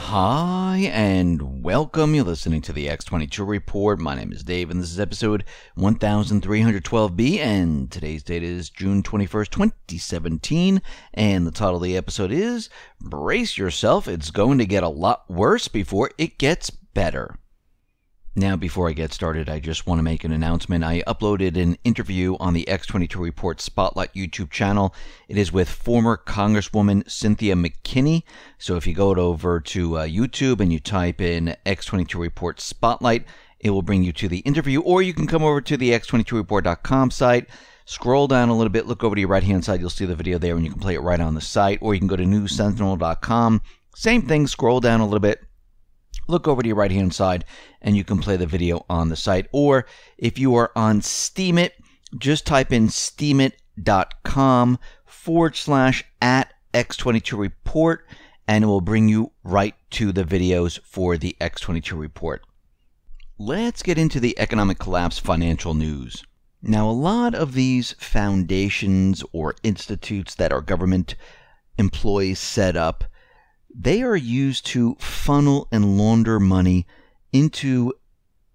Hi and welcome. You're listening to the X22 Report. My name is Dave and this is episode 1312B and today's date is June 21st, 2017 and the title of the episode is Brace Yourself, It's Going to Get a Lot Worse Before It Gets Better. Now, before I get started, I just want to make an announcement. I uploaded an interview on the X22 Report Spotlight YouTube channel. It is with former Congresswoman Cynthia McKinney. So if you go over to YouTube and you type in X22 Report Spotlight, it will bring you to the interview. Or you can come over to the x22report.com site, scroll down a little bit, look over to your right-hand side. You'll see the video there and you can play it right on the site. Or you can go to newssentinel.com. Same thing, scroll down a little bit. Look over to your right-hand side, and you can play the video on the site. Or if you are on Steemit, just type in steemit.com/@X22Report, and it will bring you right to the videos for the X22 Report. Let's get into the economic collapse financial news. Now, a lot of these foundations or institutes that our government employees set up, they are used to funnel and launder money into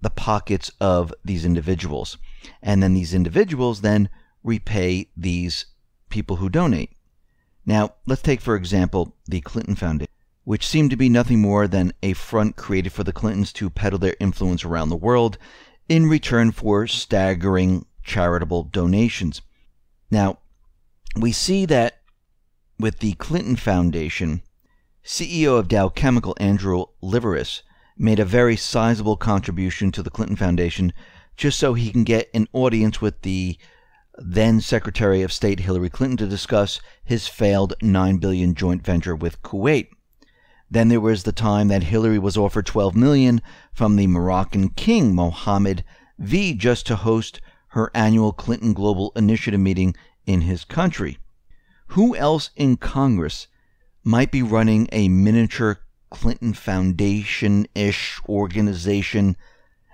the pockets of these individuals. And then these individuals then repay these people who donate. Now, let's take, for example, the Clinton Foundation, which seemed to be nothing more than a front created for the Clintons to peddle their influence around the world in return for staggering charitable donations. Now, we see that with the Clinton Foundation, CEO of Dow Chemical Andrew Liveris made a very sizable contribution to the Clinton Foundation just so he can get an audience with the then Secretary of State Hillary Clinton to discuss his failed $9 billion joint venture with Kuwait. Then there was the time that Hillary was offered $12 million from the Moroccan king Mohammed V just to host her annual Clinton Global Initiative meeting in his country. Who else in Congress might be running a miniature Clinton Foundation-ish organization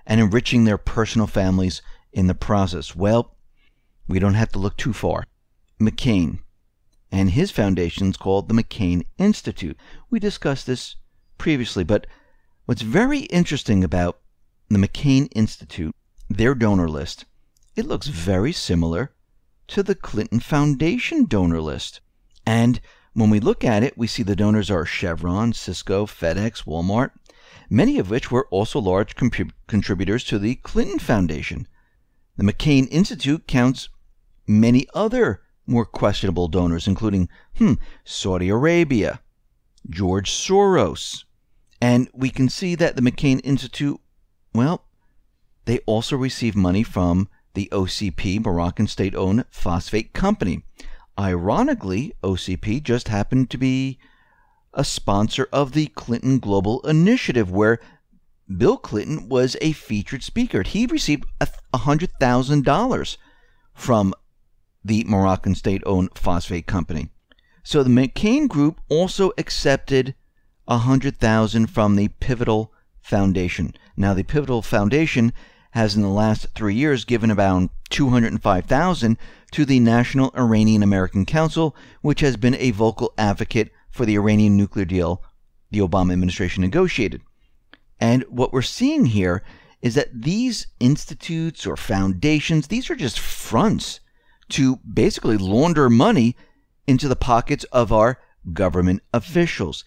and enriching their personal families in the process? Well, we don't have to look too far. McCain and his foundation is called the McCain Institute. We discussed this previously, but what's very interesting about the McCain Institute, their donor list, it looks very similar to the Clinton Foundation donor list. And when we look at it, we see the donors are Chevron, Cisco, FedEx, Walmart, many of which were also large contributors to the Clinton Foundation. The McCain Institute counts many other more questionable donors, including Saudi Arabia, George Soros. And we can see that the McCain Institute, well, they also receive money from the OCP, Moroccan state-owned phosphate company. Ironically, OCP just happened to be a sponsor of the Clinton Global Initiative, where Bill Clinton was a featured speaker. He received $100,000 from the Moroccan state-owned phosphate company. So the McCain Group also accepted $100,000 from the Pivotal Foundation. Now, the Pivotal Foundation has in the last 3 years given about $205,000 to the National Iranian American Council, which has been a vocal advocate for the Iranian nuclear deal the Obama administration negotiated. And what we're seeing here is that these institutes or foundations, these are just fronts to basically launder money into the pockets of our government officials.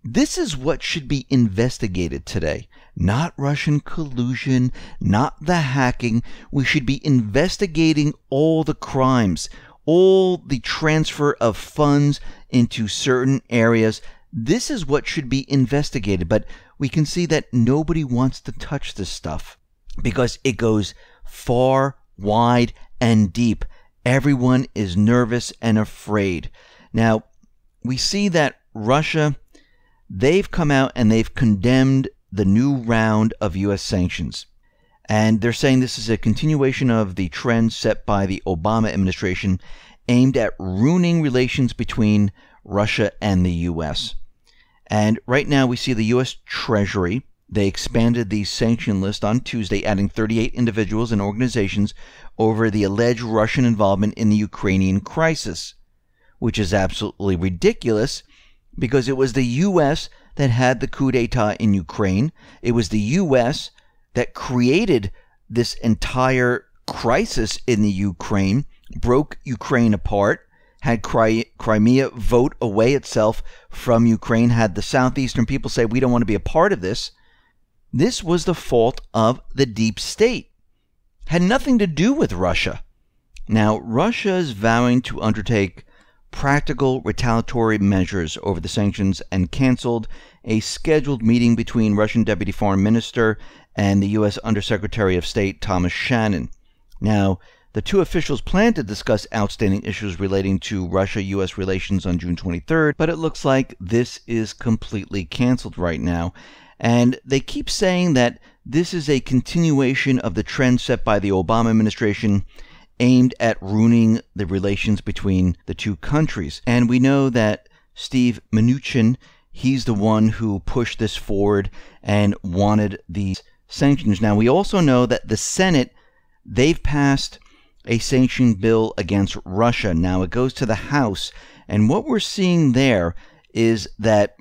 This is what should be investigated today. Not Russian collusion, not the hacking. We should be investigating all the crimes, all the transfer of funds into certain areas. This is what should be investigated. But we can see that nobody wants to touch this stuff because it goes far, wide, and deep. Everyone is nervous and afraid. Now, we see that Russia, they've come out and they've condemned the new round of U.S. sanctions. And they're saying this is a continuation of the trend set by the Obama administration aimed at ruining relations between Russia and the U.S. And right now we see the US Treasury, they expanded the sanction list on Tuesday, adding 38 individuals and organizations over the alleged Russian involvement in the Ukrainian crisis, which is absolutely ridiculous because it was the U.S. that had the coup d'etat in Ukraine. It was the US that created this entire crisis in the Ukraine, broke Ukraine apart, had Crimea vote away itself from Ukraine, had the southeastern people say, we don't want to be a part of this. This was the fault of the deep state. Had nothing to do with Russia. Now, Russia is vowing to undertake practical retaliatory measures over the sanctions and canceled a scheduled meeting between Russian Deputy Foreign Minister and the U.S. Undersecretary of State Thomas Shannon. Now, the two officials plan to discuss outstanding issues relating to Russia-U.S. relations on June 23rd, but it looks like this is completely canceled right now. And they keep saying that this is a continuation of the trend set by the Obama administration aimed at ruining the relations between the two countries. And we know that Steve Mnuchin, he's the one who pushed this forward and wanted these sanctions. Now, we also know that the Senate, they've passed a sanction bill against Russia. Now, it goes to the House, and what we're seeing there is that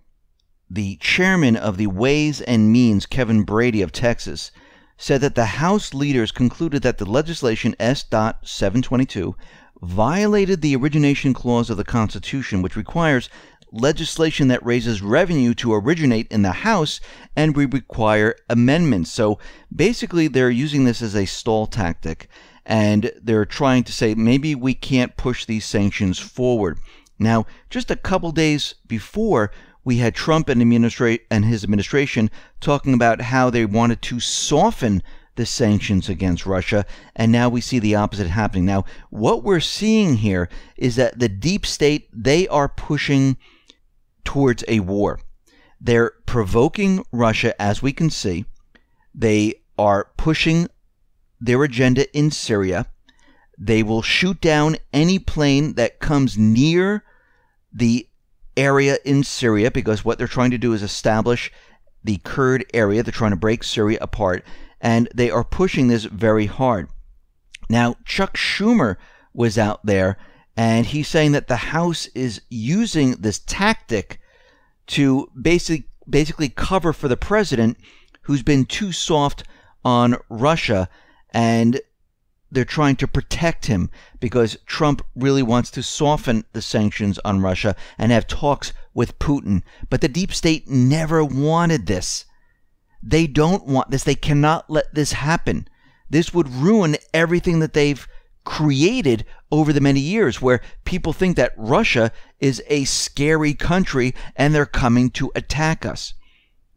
the chairman of the Ways and Means, Kevin Brady of Texas, said that the House leaders concluded that the legislation S.722 violated the origination clause of the Constitution, which requires legislation that raises revenue to originate in the House, and we require amendments. So basically, they're using this as a stall tactic, and they're trying to say maybe we can't push these sanctions forward. Now, just a couple days before, we had Trump and his administration talking about how they wanted to soften the sanctions against Russia, and now we see the opposite happening. Now, what we're seeing here is that the deep state, they are pushing towards a war. They're provoking Russia, as we can see. They are pushing their agenda in Syria. They will shoot down any plane that comes near the area in Syria, because what they're trying to do is establish the Kurd area. They're trying to break Syria apart, and they are pushing this very hard. Now, Chuck Schumer was out there, and he's saying that the House is using this tactic to basically cover for the president, who's been too soft on Russia, and they're trying to protect him because Trump really wants to soften the sanctions on Russia and have talks with Putin. But the deep state never wanted this. They don't want this. They cannot let this happen. This would ruin everything that they've created over the many years, where people think that Russia is a scary country and they're coming to attack us.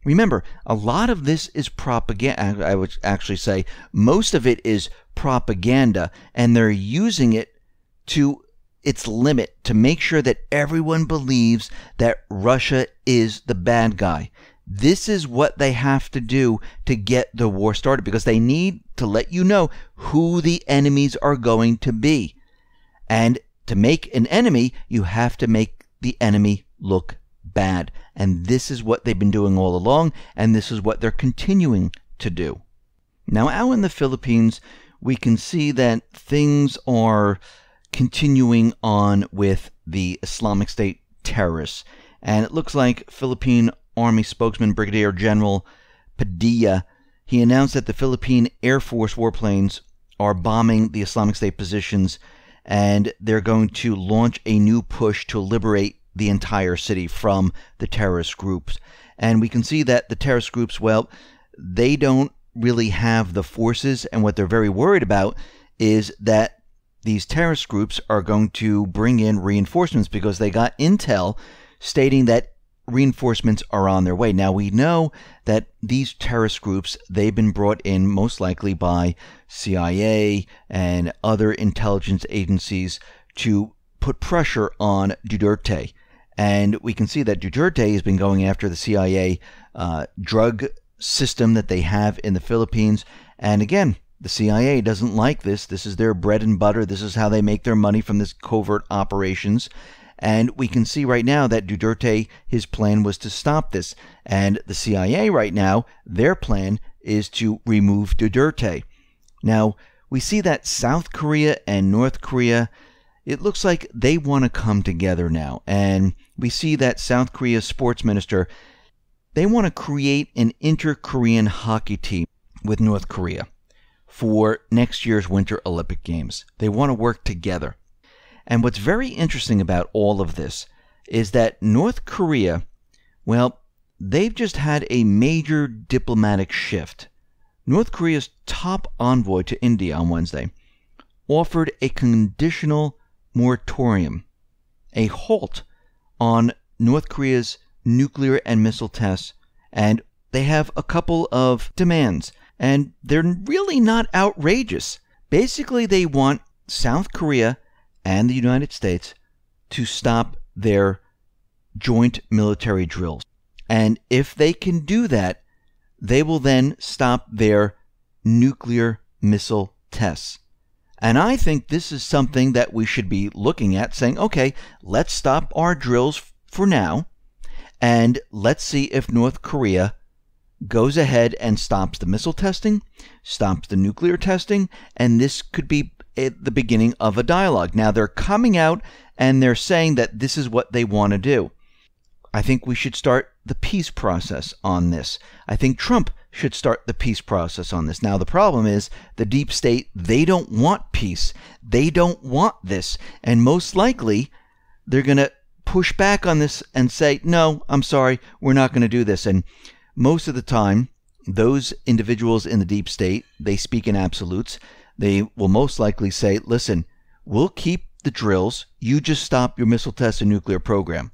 Remember, a lot of this is propaganda. I would actually say most of it is propaganda, and they're using it to its limit to make sure that everyone believes that Russia is the bad guy. This is what they have to do to get the war started, because they need to let you know who the enemies are going to be. And to make an enemy, you have to make the enemy look bad. And this is what they've been doing all along, and this is what they're continuing to do. Now, out in the Philippines, we can see that things are continuing on with the Islamic State terrorists. And it looks like Philippine Army spokesman Brigadier General Padilla, he announced that the Philippine Air Force warplanes are bombing the Islamic State positions, and they're going to launch a new push to liberate the entire city from the terrorist groups. And we can see that the terrorist groups, well, they don't really have the forces, and what they're very worried about is that these terrorist groups are going to bring in reinforcements, because they got intel stating that reinforcements are on their way. Now, we know that these terrorist groups, they've been brought in most likely by CIA and other intelligence agencies to put pressure on Duterte. And we can see that Duterte has been going after the CIA drug system that they have in the Philippines. And again, the CIA doesn't like this. This is their bread and butter. This is how they make their money from this covert operations. And we can see right now that Duterte, his plan was to stop this. And the CIA right now, their plan is to remove Duterte. Now, we see that South Korea and North Korea, it looks like they want to come together now. And we see that South Korea's sports minister, they want to create an inter-Korean hockey team with North Korea for next year's Winter Olympic Games. They want to work together. And what's very interesting about all of this is that North Korea, well, they've just had a major diplomatic shift. North Korea's top envoy to India on Wednesday offered a conditional moratorium, a halt on North Korea's nuclear and missile tests, and they have a couple of demands, and they're really not outrageous. Basically, they want South Korea and the United States to stop their joint military drills. And if they can do that, they will then stop their nuclear missile tests. And I think this is something that we should be looking at, saying, okay, let's stop our drills for now, and let's see if North Korea goes ahead and stops the missile testing, stops the nuclear testing, and this could be at the beginning of a dialogue. Now, they're coming out and they're saying that this is what they want to do. I think we should start the peace process on this. I think Trump should start the peace process on this. Now, the problem is the deep state, they don't want peace. They don't want this. And most likely, they're going to push back on this and say, no, I'm sorry, we're not going to do this. And most of the time, those individuals in the deep state, they speak in absolutes. They will most likely say, listen, we'll keep the drills. You just stop your missile test and nuclear program.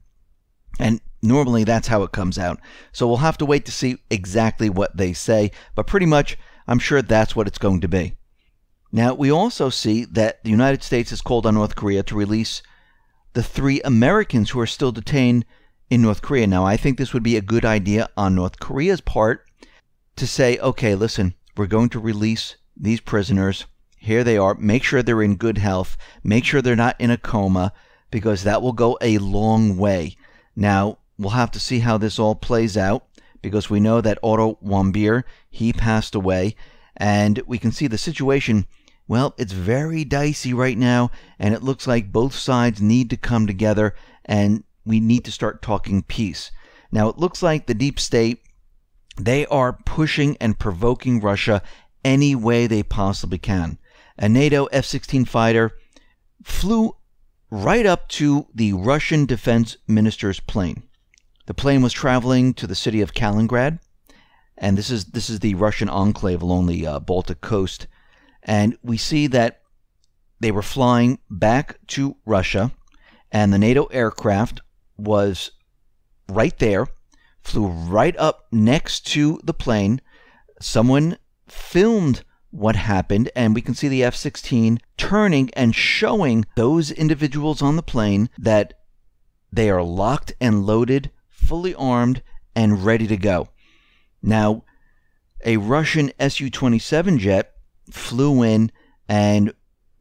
And normally that's how it comes out. So we'll have to wait to see exactly what they say. But pretty much, I'm sure that's what it's going to be. Now, we also see that the United States has called on North Korea to release the 3 Americans who are still detained in North Korea. Now, I think this would be a good idea on North Korea's part to say, okay, listen, we're going to release these prisoners. Here they are. Make sure they're in good health. Make sure they're not in a coma, because that will go a long way. Now, we'll have to see how this all plays out, because we know that Otto Warmbier, he passed away, and we can see the situation, well, it's very dicey right now, and it looks like both sides need to come together, and we need to start talking peace. Now, it looks like the deep state, they are pushing and provoking Russia any way they possibly can. A NATO F-16 fighter flew right up to the Russian defense minister's plane. The plane was traveling to the city of Kaliningrad, and this is the Russian enclave along the Baltic coast. And we see that they were flying back to Russia, and the NATO aircraft was right there, flew right up next to the plane. Someone filmed what happened, and we can see the F-16 turning and showing those individuals on the plane that they are locked and loaded, fully armed, and ready to go. Now, a Russian Su-27 jet flew in and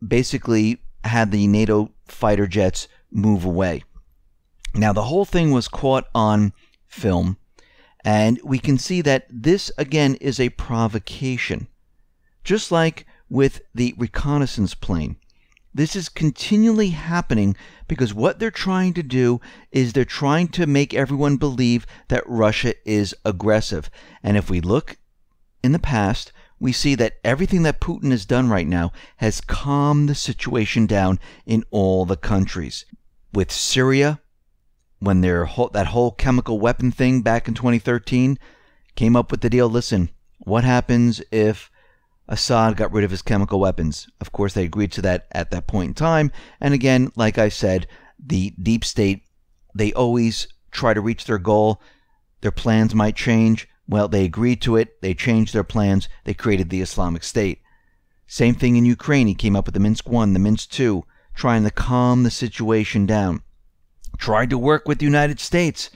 basically had the NATO fighter jets move away. Now, the whole thing was caught on film, and we can see that this, again, is a provocation. Just like with the reconnaissance plane, this is continually happening because what they're trying to do is they're trying to make everyone believe that Russia is aggressive. And if we look in the past, we see that everything that Putin has done right now has calmed the situation down in all the countries. With Syria, when that whole chemical weapon thing back in 2013 came up with the deal, listen, what happens if Assad got rid of his chemical weapons? Of course, they agreed to that at that point in time. And again, like I said, the deep state, they always try to reach their goal. Their plans might change. Well, they agreed to it. They changed their plans. They created the Islamic State. Same thing in Ukraine. He came up with the Minsk I, the Minsk II, trying to calm the situation down. Tried to work with the United States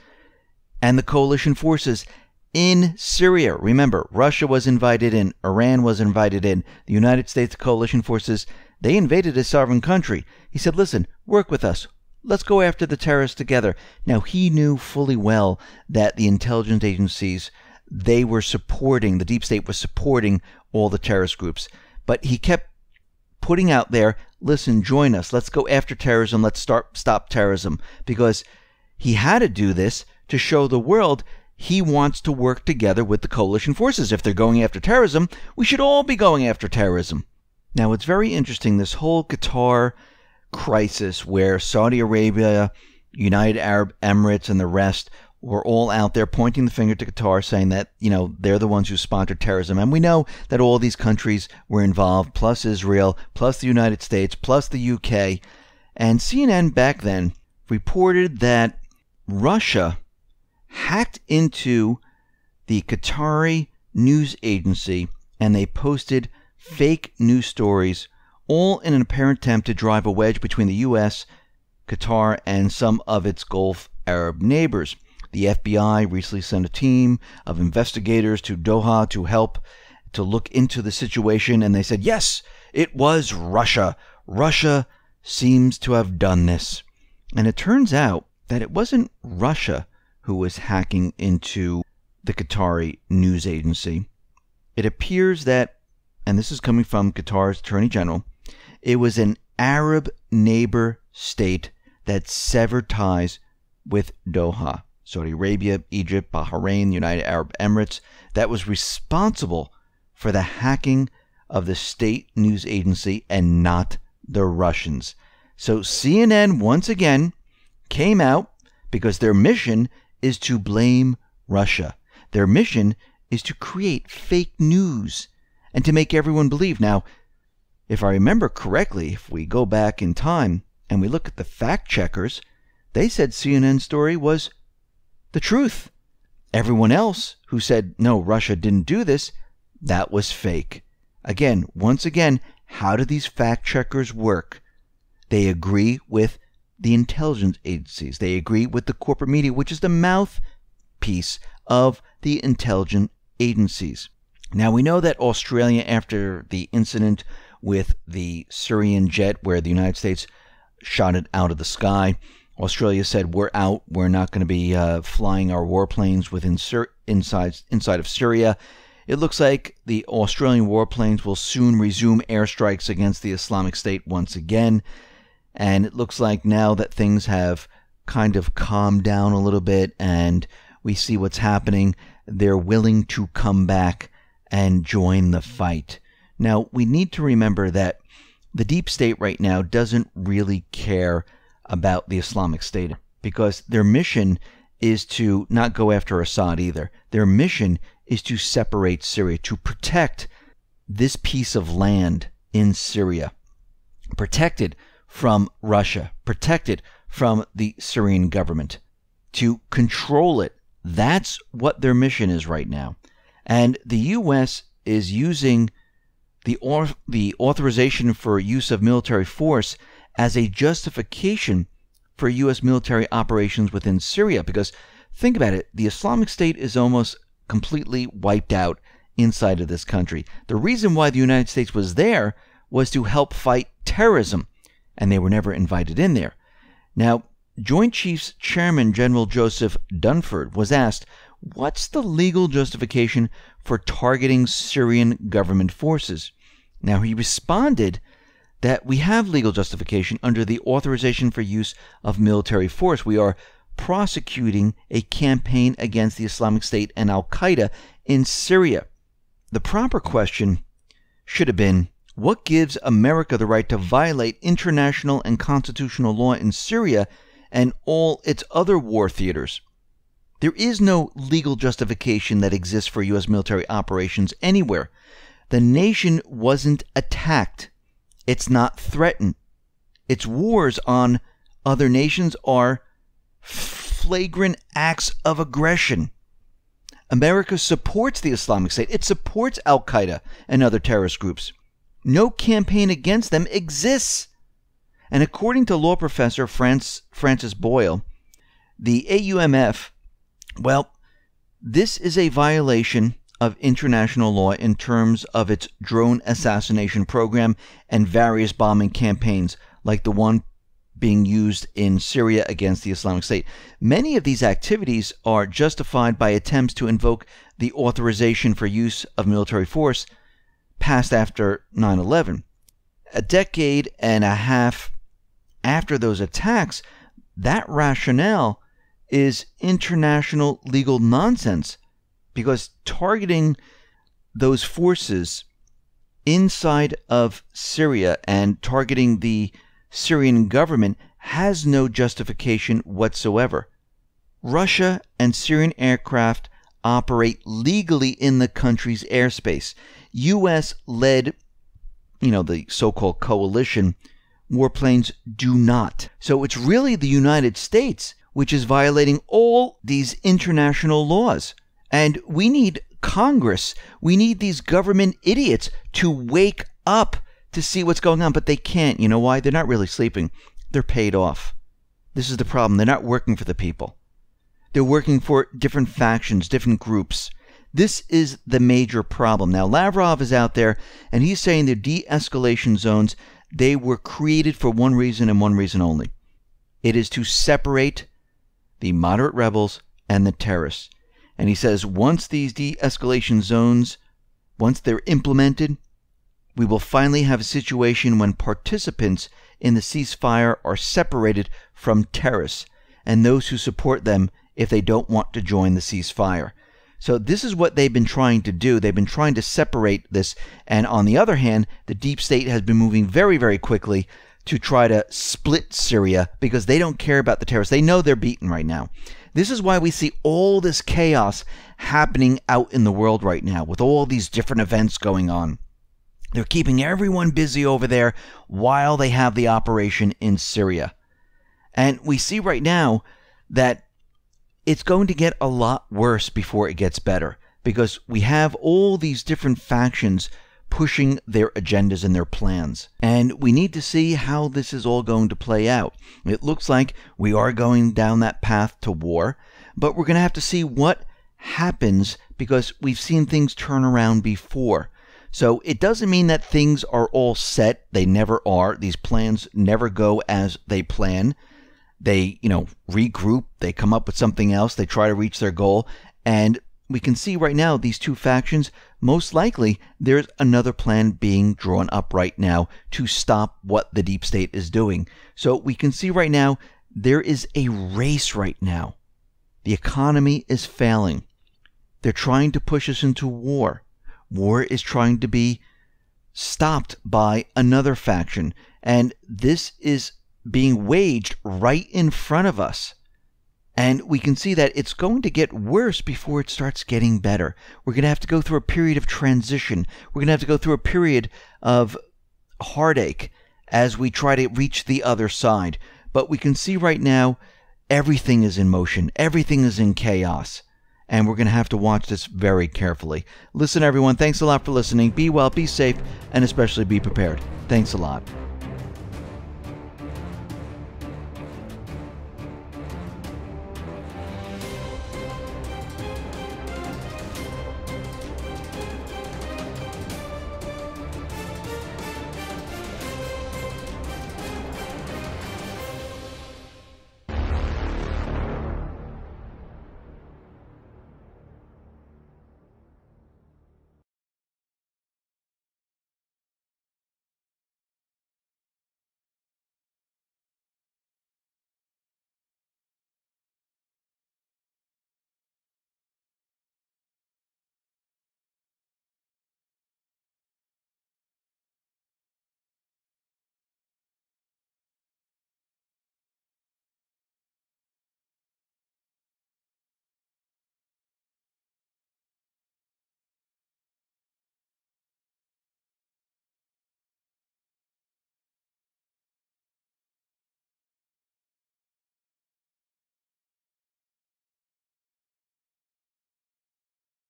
and the coalition forces in Syria. Remember, Russia was invited in, Iran was invited in, the United States coalition forces, they invaded a sovereign country. He said, listen, work with us. Let's go after the terrorists together. Now, he knew fully well that the intelligence agencies, they were supporting, the deep state was supporting all the terrorist groups. But he kept putting out there, listen, join us. Let's go after terrorism. Let's stop terrorism. Because he had to do this to show the world he wants to work together with the coalition forces. If they're going after terrorism, we should all be going after terrorism. Now, it's very interesting, this whole Qatar crisis where Saudi Arabia, United Arab Emirates, and the rest were all out there pointing the finger to Qatar, saying that, they're the ones who sponsored terrorism. And we know that all these countries were involved, plus Israel, plus the United States, plus the UK. And CNN back then reported that Russia hacked into the Qatari news agency, and they posted fake news stories, all in an apparent attempt to drive a wedge between the U.S., Qatar, and some of its Gulf Arab neighbors. The FBI recently sent a team of investigators to Doha to help to look into the situation, and they said, yes, it was Russia. Russia seems to have done this. And it turns out that it wasn't Russia who was hacking into the Qatari news agency. It appears that, and this is coming from Qatar's Attorney General, it was an Arab neighbor state that severed ties with Doha. Saudi Arabia, Egypt, Bahrain, United Arab Emirates, that was responsible for the hacking of the state news agency and not the Russians. So CNN once again came out because their mission is to blame Russia. Their mission is to create fake news and to make everyone believe. Now, if I remember correctly, if we go back in time and we look at the fact checkers, they said CNN's story was the truth. Everyone else who said, no, Russia didn't do this, that was fake. Again, once again, how do these fact checkers work? They agree with the intelligence agencies. They agree with the corporate media, which is the mouthpiece of the intelligence agencies. Now, we know that Australia, after the incident with the Syrian jet where the United States shot it out of the sky, Australia said, we're out. We're not going to be flying our warplanes inside of Syria. It looks like the Australian warplanes will soon resume airstrikes against the Islamic State once again. And it looks like now that things have kind of calmed down a little bit and we see what's happening, they're willing to come back and join the fight. Now, we need to remember that the deep state right now doesn't really care about the Islamic State because their mission is to not go after Assad either. Their mission is to separate Syria, to protect this piece of land in Syria, protected from Russia, protected from the Syrian government, to control it. That's what their mission is right now. And the U.S. is using the authorization for use of military force as a justification for U.S. military operations within Syria. Because think about it, the Islamic State is almost completely wiped out inside of this country. The reason why the United States was there was to help fight terrorism, and they were never invited in there. Now, Joint Chiefs Chairman General Joseph Dunford was asked, what's the legal justification for targeting Syrian government forces? Now, he responded that we have legal justification under the authorization for use of military force. We are prosecuting a campaign against the Islamic State and Al-Qaeda in Syria. The proper question should have been, what gives America the right to violate international and constitutional law in Syria and all its other war theaters? There is no legal justification that exists for U.S. military operations anywhere. The nation wasn't attacked. It's not threatened. Its wars on other nations are flagrant acts of aggression. America supports the Islamic State. It supports Al-Qaeda and other terrorist groups. No campaign against them exists. And according to law professor Francis Boyle, the AUMF, well, this is a violation of international law in terms of its drone assassination program and various bombing campaigns like the one being used in Syria against the Islamic State. Many of these activities are justified by attempts to invoke the authorization for use of military force passed after 9/11. A decade and a half after those attacks, that rationale is international legal nonsense, because targeting those forces inside of Syria and targeting the Syrian government has no justification whatsoever. Russia and Syrian aircraft operate legally in the country's airspace. U.S.-led, the so-called coalition warplanes do not. So it's really the United States which is violating all these international laws. And we need Congress, we need these government idiots to wake up to see what's going on, but they can't. You know why? They're not really sleeping. They're paid off. This is the problem. They're not working for the people. They're working for different factions, different groups. This is the major problem. Now, Lavrov is out there, and he's saying the de-escalation zones, they were created for one reason and one reason only. It is to separate the moderate rebels and the terrorists. And he says once these de-escalation zones, once they're implemented, we will finally have a situation when participants in the ceasefire are separated from terrorists and those who support them if they don't want to join the ceasefire. So this is what they've been trying to do. They've been trying to separate this. And on the other hand, the deep state has been moving very, very quickly to try to split Syria because they don't care about the terrorists. They know they're beaten right now. This is why we see all this chaos happening out in the world right now with all these different events going on. They're keeping everyone busy over there while they have the operation in Syria. And we see right now that it's going to get a lot worse before it gets better, because we have all these different factions pushing their agendas and their plans. And we need to see how this is all going to play out. It looks like we are going down that path to war, but we're going to have to see what happens, because we've seen things turn around before. So it doesn't mean that things are all set. They never are. These plans never go as they plan. They, regroup, they come up with something else, they try to reach their goal, and we can see right now these two factions, most likely there's another plan being drawn up right now to stop what the deep state is doing. So we can see right now there is a race right now. The economy is failing. They're trying to push us into war. War is trying to be stopped by another faction, and this is being waged right in front of us. And we can see that it's going to get worse before it starts getting better. We're going to have to go through a period of transition. We're going to have to go through a period of heartache as we try to reach the other side. But we can see right now, everything is in motion. Everything is in chaos. And we're going to have to watch this very carefully. Listen, everyone, thanks a lot for listening. Be well, be safe, and especially be prepared. Thanks a lot.